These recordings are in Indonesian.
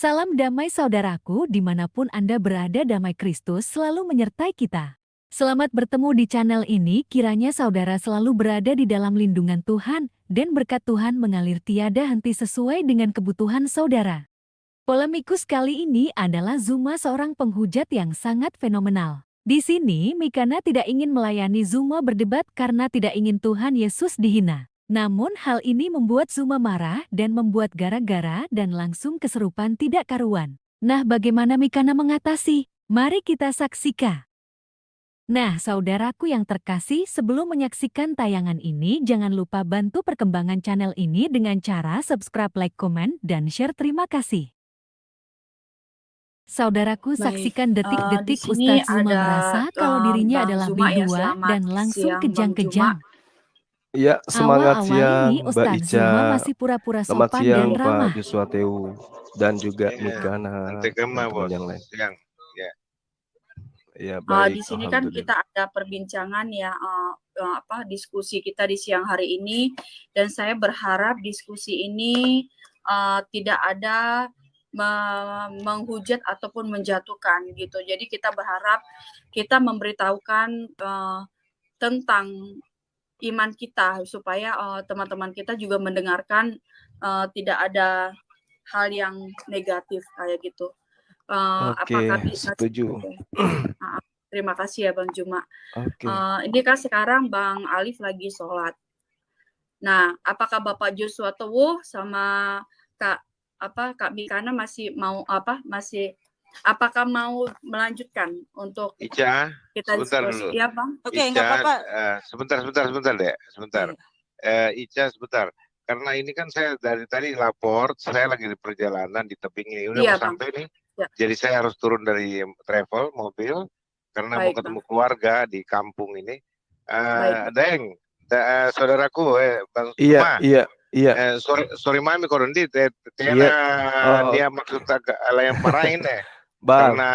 Salam damai saudaraku, dimanapun Anda berada, damai Kristus selalu menyertai kita. Selamat bertemu di channel ini, kiranya saudara selalu berada di dalam lindungan Tuhan, dan berkat Tuhan mengalir tiada henti sesuai dengan kebutuhan saudara. Polemikus kali ini adalah Zuma, seorang penghujat yang sangat fenomenal. Di sini, Mikana tidak ingin melayani Zuma berdebat karena tidak ingin Tuhan Yesus dihina. Namun hal ini membuat Zuma marah dan membuat gara-gara dan langsung keserupan tidak karuan. Nah, bagaimana Mikana mengatasi? Mari kita saksikan. Nah, saudaraku yang terkasih, sebelum menyaksikan tayangan ini, jangan lupa bantu perkembangan channel ini dengan cara subscribe, like, komen, dan share. Terima kasih. Saudaraku, Baik, saksikan di detik-detik sini Ustadz Zuma ada merasa kalau dirinya Bang adalah Zuma ya. biduan Selamat dan langsung siang Bang Zuma. kejang-kejang. Ya, semangat Awal-awal ini siang Mbak Ustadz Ica. Zuma masih pura-pura Selamat sopan dan siang Pak ramah. Joshua Teu dan juga Iya, Mikana nanti dan kemana, teman Bos? yang lain. Siang. Ya. Ya, Di baik, sini kan alhamdulillah. kita ada perbincangan ya, diskusi kita di siang hari ini, dan saya berharap diskusi ini tidak ada menghujat ataupun menjatuhkan gitu. Jadi kita berharap kita memberitahukan tentang iman kita supaya teman-teman kita juga mendengarkan, tidak ada hal yang negatif kayak gitu. Oke, Apakah bisa? setuju. Terima kasih ya Bang Juma. Oke. Ini kan sekarang Bang Alif lagi sholat. Nah, apakah Bapak Joshua Teguh sama Kak Mikana apakah mau melanjutkan untuk Ica, kita sebentar diskusi? dulu. Ya Bang. Oke, Ica, nggak apa-apa. sebentar deh, sebentar. Ica, sebentar. Karena ini kan saya dari tadi lapor, saya lagi di perjalanan di tebing ini, udah Iya, mau sampai nih. Ya. Jadi saya harus turun dari travel mobil karena Baik, mau ketemu Bang. keluarga di kampung ini. Baik. Deng, saudaraku, Bang Iya, Suma. iya. Sorry mami korundi Iya. dia maksud yang parahin deh. Bang, Karena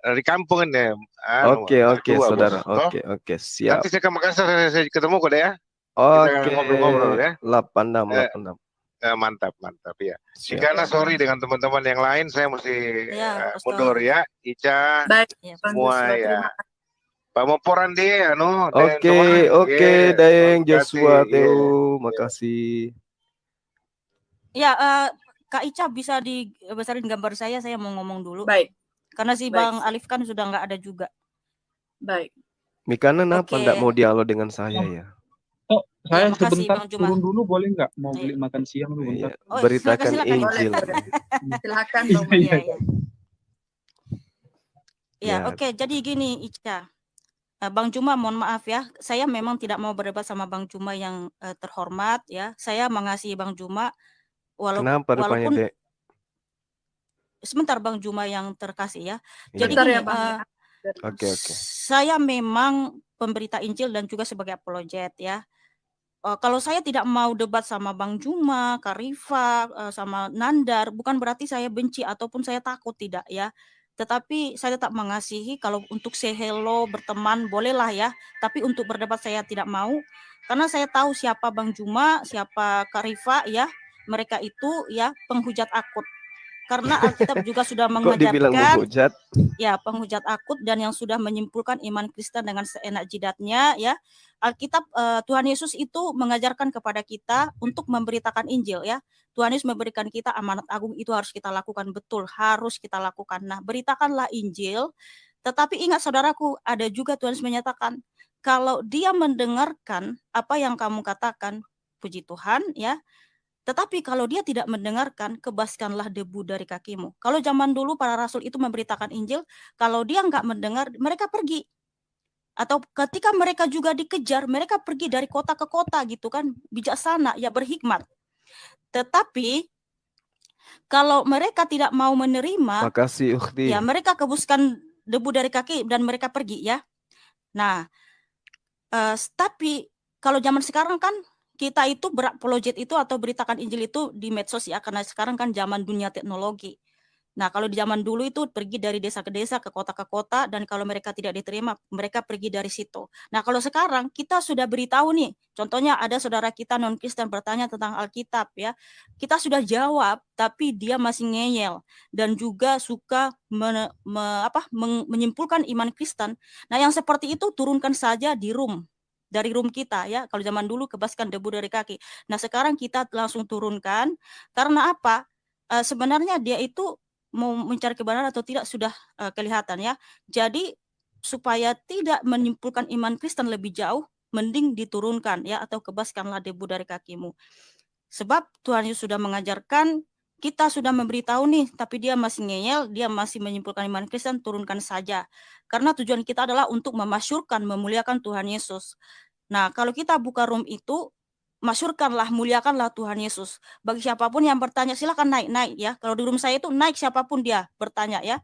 Bang. di kampung ini. Oke, saudara. Bos. Oke, siap. Nanti saya ke Makassar, saya ketemu kok deh ya. Oke, Kita ngobrol-ngobrol ya. 86. Mantap ya. Siap. Karena sorry dengan teman-teman yang lain, saya mesti mundur ya. Ica, Baik, semua ya. Pak Moporan dia, Oke, Deng Joshua Teu, makasih. Ya, Kak Ica bisa dibesarin gambar saya mau ngomong dulu. Baik. Karena si Bang Alif kan sudah nggak ada juga. Baik. Mikana kenapa nggak mau dialog dengan saya ya? Oh, saya makasih, sebentar Bang Juma. turun dulu boleh nggak? Mau beli makan siang dulu bentar. Oh, beritakan silakan. Injil. Silakan. Ya, oke. Jadi gini, Ica. Bang Juma, mohon maaf ya. Saya memang tidak mau berdebat sama Bang Juma yang terhormat ya. Saya mengasihi Bang Juma Kenapa rupanya, Dek? Sebentar Bang Juma yang terkasih ya. Iya. Jadi gini, Oke. saya memang pemberita Injil dan juga sebagai apologet ya. Kalau saya tidak mau debat sama Bang Juma, Kak Rifa, sama Nandar, bukan berarti saya benci ataupun saya takut, tidak ya. Tetapi saya tetap mengasihi. Kalau untuk say hello, berteman, bolehlah ya. Tapi untuk berdebat saya tidak mau. Karena saya tahu siapa Bang Juma, siapa Kak Rifa ya. Mereka itu ya penghujat akut. Karena Alkitab juga sudah mengajarkan ya penghujat akut dan yang sudah menyimpulkan iman Kristen dengan seenak jidatnya ya. Alkitab Tuhan Yesus itu mengajarkan kepada kita untuk memberitakan Injil ya. Tuhan Yesus memberikan kita amanat agung, itu harus kita lakukan, betul, harus kita lakukan. Nah, beritakanlah Injil. Tetapi ingat saudaraku, ada juga Tuhan Yesus menyatakan kalau dia mendengarkan apa yang kamu katakan, puji Tuhan ya. Tetapi kalau dia tidak mendengarkan, kebaskanlah debu dari kakimu. Kalau zaman dulu para rasul itu memberitakan Injil, kalau dia nggak mendengar, mereka pergi. Atau ketika mereka juga dikejar, mereka pergi dari kota ke kota gitu kan, bijaksana, ya berhikmat. Tetapi kalau mereka tidak mau menerima, makasih, Ukhti. Ya mereka kebuskan debu dari kaki dan mereka pergi ya. Nah, tapi kalau zaman sekarang kan, kita itu berapologet itu atau beritakan Injil itu di medsos ya, karena sekarang kan zaman dunia teknologi. Nah, kalau di zaman dulu itu pergi dari desa ke desa, ke kota, dan kalau mereka tidak diterima, mereka pergi dari situ. Nah, kalau sekarang kita sudah beritahu nih, contohnya ada saudara kita non-Kristen bertanya tentang Alkitab ya, kita sudah jawab, tapi dia masih ngeyel dan juga suka menyimpulkan iman Kristen. Nah, yang seperti itu turunkan saja dari room kita ya. Kalau zaman dulu kebaskan debu dari kaki. Nah, sekarang kita langsung turunkan. Karena apa? Sebenarnya dia itu mau mencari kebenaran atau tidak sudah kelihatan ya. Jadi supaya tidak menyimpulkan iman Kristen lebih jauh, mending diturunkan ya, atau kebaskanlah debu dari kakimu. Sebab Tuhan Yesus sudah mengajarkan, kita sudah memberitahu nih, tapi dia masih ngeyel, dia masih menyimpulkan iman Kristen, turunkan saja. Karena tujuan kita adalah untuk memasyurkan, memuliakan Tuhan Yesus. Nah, kalau kita buka room itu, masyurkanlah, muliakanlah Tuhan Yesus. Bagi siapapun yang bertanya, silakan naik ya. Kalau di room saya itu naik siapapun dia bertanya ya.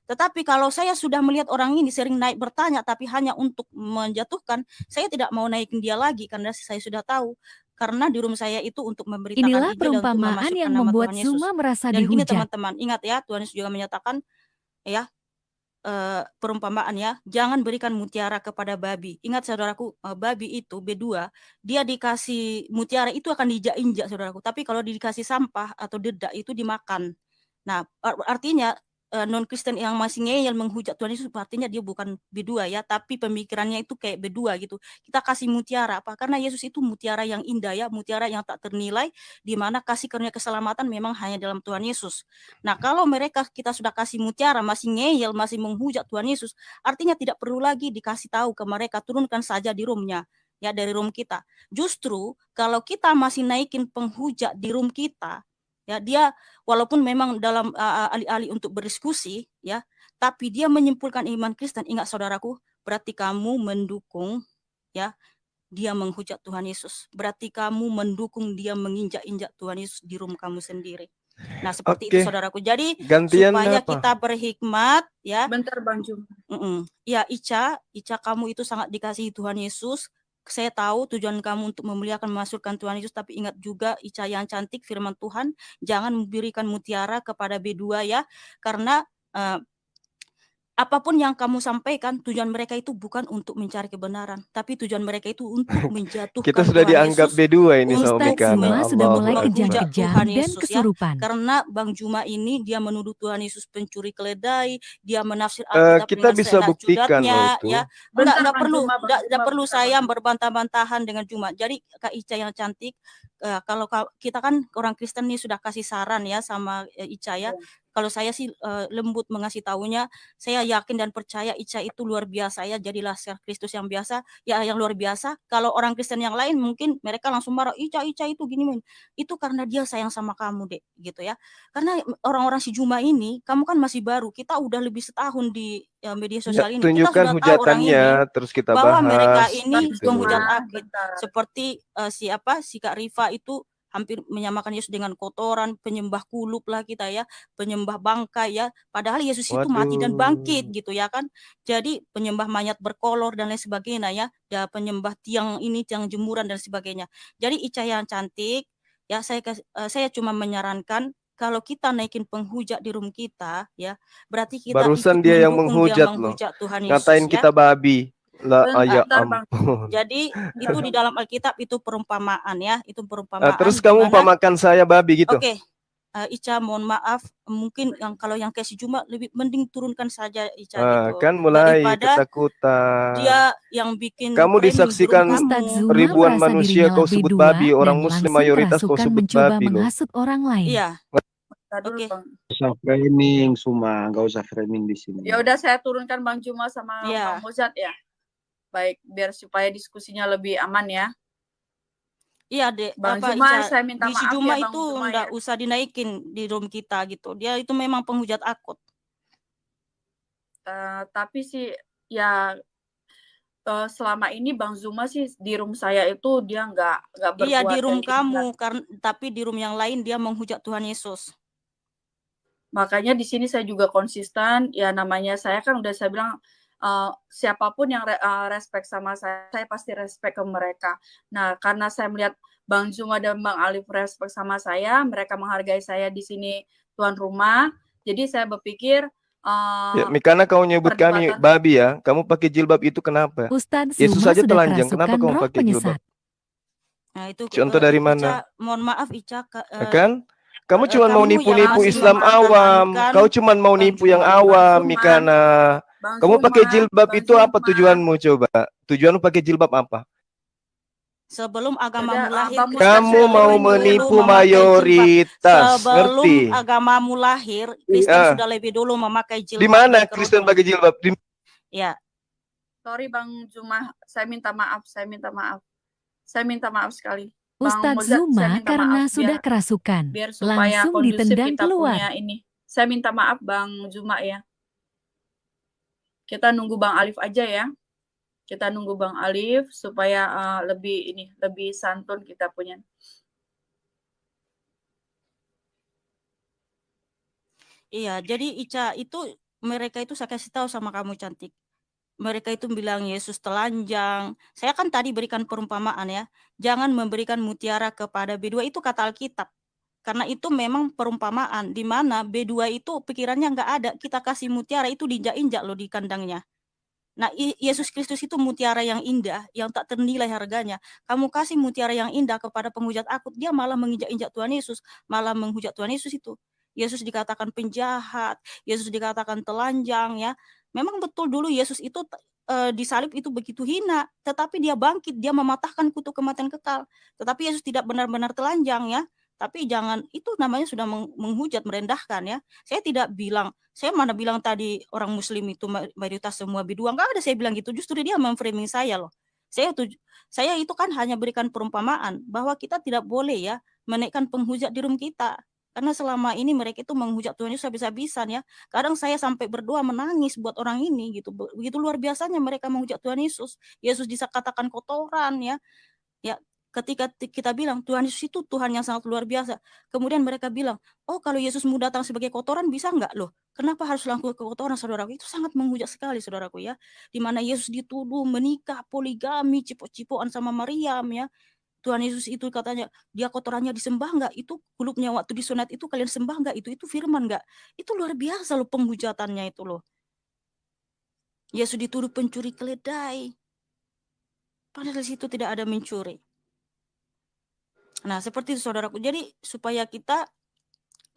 Tetapi kalau saya sudah melihat orang ini sering naik bertanya, tapi hanya untuk menjatuhkan, saya tidak mau naikin dia lagi, karena saya sudah tahu. Karena di room saya itu untuk memberitakan Inilah Injil dan untuk perumpamaan memasyurkan yang nama membuat Tuhan Yesus. Zuma merasa Dan gini dihujat. teman-teman, ingat ya, Tuhan Yesus juga menyatakan ya, perumpamaan ya, jangan berikan mutiara kepada babi. Ingat saudaraku, babi itu B2, dia dikasih mutiara itu akan diinjak-injak saudaraku. Tapi kalau dikasih sampah atau dedak itu dimakan. Nah, artinya non-Kristen yang masih ngeyel menghujat Tuhan Yesus, artinya dia bukan B2 ya, tapi pemikirannya itu kayak B2 gitu. Kita kasih mutiara apa? Karena Yesus itu mutiara yang indah ya, mutiara yang tak ternilai, di mana kasih karunia keselamatan memang hanya dalam Tuhan Yesus. Nah, kalau mereka kita sudah kasih mutiara, masih ngeyel, masih menghujat Tuhan Yesus, artinya tidak perlu lagi dikasih tahu ke mereka, turunkan saja di roomnya, ya, dari room kita. Justru kalau kita masih naikin penghujat di room kita, ya, dia walaupun memang dalam alih-alih untuk berdiskusi, ya, tapi dia menyimpulkan iman Kristen. Ingat saudaraku, berarti kamu mendukung, ya, dia menghujat Tuhan Yesus. Berarti kamu mendukung dia menginjak-injak Tuhan Yesus di room kamu sendiri. Nah, seperti itu saudaraku. Jadi Gantian supaya apa? kita berhikmat ya. Bentar Bang Juma. Ya, Ica kamu itu sangat dikasihi Tuhan Yesus. Saya tahu tujuan kamu untuk memuliakan, memasukkan Tuhan Yesus, tapi ingat juga Ica yang cantik, firman Tuhan, jangan memberikan mutiara kepada B2 ya, karena apapun yang kamu sampaikan, tujuan mereka itu bukan untuk mencari kebenaran, tapi tujuan mereka itu untuk menjatuhkan Kita sudah Tuhan dianggap Yesus, B2 ini sama Ustadz Mika. Zuma sudah mulai Allahu menghujat Akbar. kejam-kejam Tuhan dan Yesus ya. kesurupan. Karena Bang Juma ini dia menuduh Tuhan Yesus pencuri keledai, dia menafsir Alkitab Kita dengan bisa seenak buktikan loh jidatnya itu. ya. Bentar Enggak Bang perlu, Juma, Bang enggak Juma, perlu bentar, saya Bang Juma. berbantah-bantahan dengan Juma. Jadi Kak Ica yang cantik, kalau kita kan orang Kristen nih sudah kasih saran ya sama Ica ya. Kalau saya sih lembut mengasih tahunya, saya yakin dan percaya Ica itu luar biasa ya, jadilah share Kristus yang biasa, ya, yang luar biasa. Kalau orang Kristen yang lain mungkin mereka langsung marah, Ica itu gini, itu karena dia sayang sama kamu dek, gitu ya. Karena orang-orang si Juma ini, kamu kan masih baru, kita udah lebih setahun di media sosial ini, kita Tunjukkan sudah tahu orang ini hujatannya, terus kita bahwa mereka bahas. ini gitu. menghujat Bentar, akid, bentar. seperti si Kak Rifa itu hampir menyamakan Yesus dengan kotoran, penyembah kulup lah kita ya, penyembah bangkai ya, padahal Yesus itu mati dan bangkit gitu ya kan. Jadi penyembah mayat berkolor dan lain sebagainya ya, penyembah tiang jemuran dan sebagainya. Jadi Ica yang cantik ya, saya cuma menyarankan kalau kita naikin penghujat di room kita ya, berarti kita barusan ikut dia yang mendukung menghujat Tuhan Yesus ngatain ya. kita babi. Lah, ya Bentar, Bang. ampun. Jadi itu di dalam Alkitab itu perumpamaan ya, itu perumpamaan. Terus kamu umpamakan saya babi gitu. Oke. Ica mohon maaf, mungkin kalau yang kasih Juma lebih mending turunkan saja Ica gitu. Kan mulai Daripada ketakutan. dia yang bikin kamu disaksikan ribuan manusia kau sebut babi, orang muslim mayoritas kau sebut babi loh. Menghasut orang lain. Iya. Oke. Gak usah framing, Suma, gak usah framing di sini. Ya udah saya turunkan Bang Juma sama Iya. Bang Muzat ya. Baik, biar supaya diskusinya lebih aman ya. Iya dek, Bang apa Juma, Ica, saya minta di si maaf Juma ya Bang itu Juma enggak ya. usah dinaikin di room kita gitu. Dia itu memang penghujat akut. Tapi sih ya selama ini Bang Zuma sih di room saya itu dia nggak berbuat. Iya di room kamu, tapi di room yang lain dia menghujat Tuhan Yesus. Makanya di sini saya juga konsisten. Ya namanya saya kan udah saya bilang siapapun yang respect sama saya pasti respect ke mereka. Nah karena saya melihat Bang Zuma dan Bang Alif respect sama saya, mereka menghargai saya di sini tuan rumah. Jadi saya berpikir Ya, karena kau nyebut kami perdebatan babi ya, kamu pakai jilbab itu kenapa? Ustadz Yesus Zuma saja sudah telanjang, kenapa kerasukan kamu roh pakai jilbab? penyesat. Nah, itu Contoh dari Ica, mana? mohon maaf Ica, Ya kan? Kamu cuma mau kamu yang nipu-nipu masih Islam awam. mempertahankan Kau cuma mau Bang nipu yang Juma. awam, Bang Juma. Mikana. Bang Kamu pakai Zuma, jilbab Bang itu apa Zuma. tujuanmu coba? Tujuanmu pakai jilbab apa? Sebelum agamamu Yaudah, lahir, Bang Kristen Kamu sudah mau lebih dulu menipu memakai jilbab. mayoritas, Sebelum ngerti? agamamu lahir, Kristen Ah, sudah lebih dulu memakai jilbab di mana dan Kristen kerudung. pakai jilbab? Ya, Sorry Bang Juma, saya minta maaf, saya minta maaf. Saya minta maaf sekali. Bang Ustadz Mozart, saya Zuma minta karena maaf sudah kerasukan, biar supaya langsung kondusif ditendang kita keluar. punya ini. Saya minta maaf Bang Juma ya. Kita nunggu Bang Alif aja ya. Kita nunggu Bang Alif supaya lebih santun kita punya. iya. Jadi Ica itu mereka itu saya kasih tahu sama kamu cantik. Mereka itu bilang Yesus telanjang. Saya kan tadi berikan perumpamaan ya. Jangan memberikan mutiara kepada B2 itu kata Alkitab. Karena itu memang perumpamaan di mana B2 itu pikirannya nggak ada. Kita kasih mutiara itu diinjak-injak loh di kandangnya. Nah, Yesus Kristus itu mutiara yang indah, yang tak ternilai harganya. Kamu kasih mutiara yang indah kepada penghujat akut, dia malah menginjak-injak Tuhan Yesus, malah menghujat Tuhan Yesus itu. Yesus dikatakan penjahat, Yesus dikatakan telanjang ya. Memang betul dulu Yesus itu disalib itu begitu hina, tetapi dia bangkit, dia mematahkan kutuk kematian kekal. Tetapi Yesus tidak benar-benar telanjang ya. Tapi jangan, itu namanya sudah menghujat, merendahkan ya. Saya tidak bilang, saya mana bilang tadi orang muslim itu mayoritas semua biduan, enggak ada saya bilang gitu, justru dia memframing saya loh. Saya itu kan hanya berikan perumpamaan bahwa kita tidak boleh ya menaikkan penghujat di room kita. Karena selama ini mereka itu menghujat Tuhan Yesus habis-habisan ya. Kadang saya sampai berdoa menangis buat orang ini gitu. Begitu luar biasanya mereka menghujat Tuhan Yesus. Yesus disakatakan kotoran ya. Ya, ketika kita bilang Tuhan Yesus itu Tuhan yang sangat luar biasa. Kemudian mereka bilang, oh kalau Yesus mau datang sebagai kotoran bisa enggak loh? Kenapa harus langsung ke kotoran saudaraku? Itu sangat menghujat sekali saudaraku ya. Di mana Yesus dituduh menikah, poligami, cipok-cipokan sama Maryam ya. Tuhan Yesus itu katanya dia kotorannya disembah enggak? Itu kulupnya waktu disunat itu kalian sembah enggak? Itu firman enggak? Itu luar biasa loh penghujatannya itu loh. Yesus dituduh pencuri keledai. Padahal di situ tidak ada mencuri. Nah, seperti itu saudaraku. Jadi supaya kita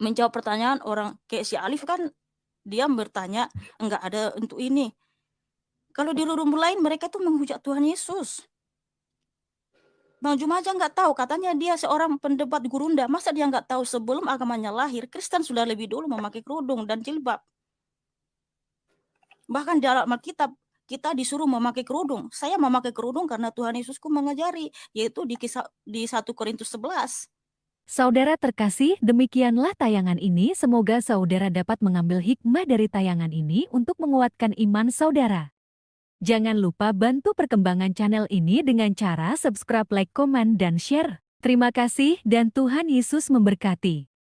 menjawab pertanyaan orang kayak si Alif kan dia bertanya enggak ada untuk ini. Kalau di rumah lain mereka tuh menghujat Tuhan Yesus. Bang Juma aja nggak tahu, katanya dia seorang pendebat gurunda. Masa dia nggak tahu sebelum agamanya lahir, Kristen sudah lebih dulu memakai kerudung dan jilbab. Bahkan dalam Alkitab kita disuruh memakai kerudung. Saya memakai kerudung karena Tuhan Yesusku mengajari, yaitu di 1 Korintus 11. Saudara terkasih, demikianlah tayangan ini. Semoga saudara dapat mengambil hikmah dari tayangan ini untuk menguatkan iman saudara. Jangan lupa bantu perkembangan channel ini dengan cara subscribe, like, komen, dan share. Terima kasih dan Tuhan Yesus memberkati.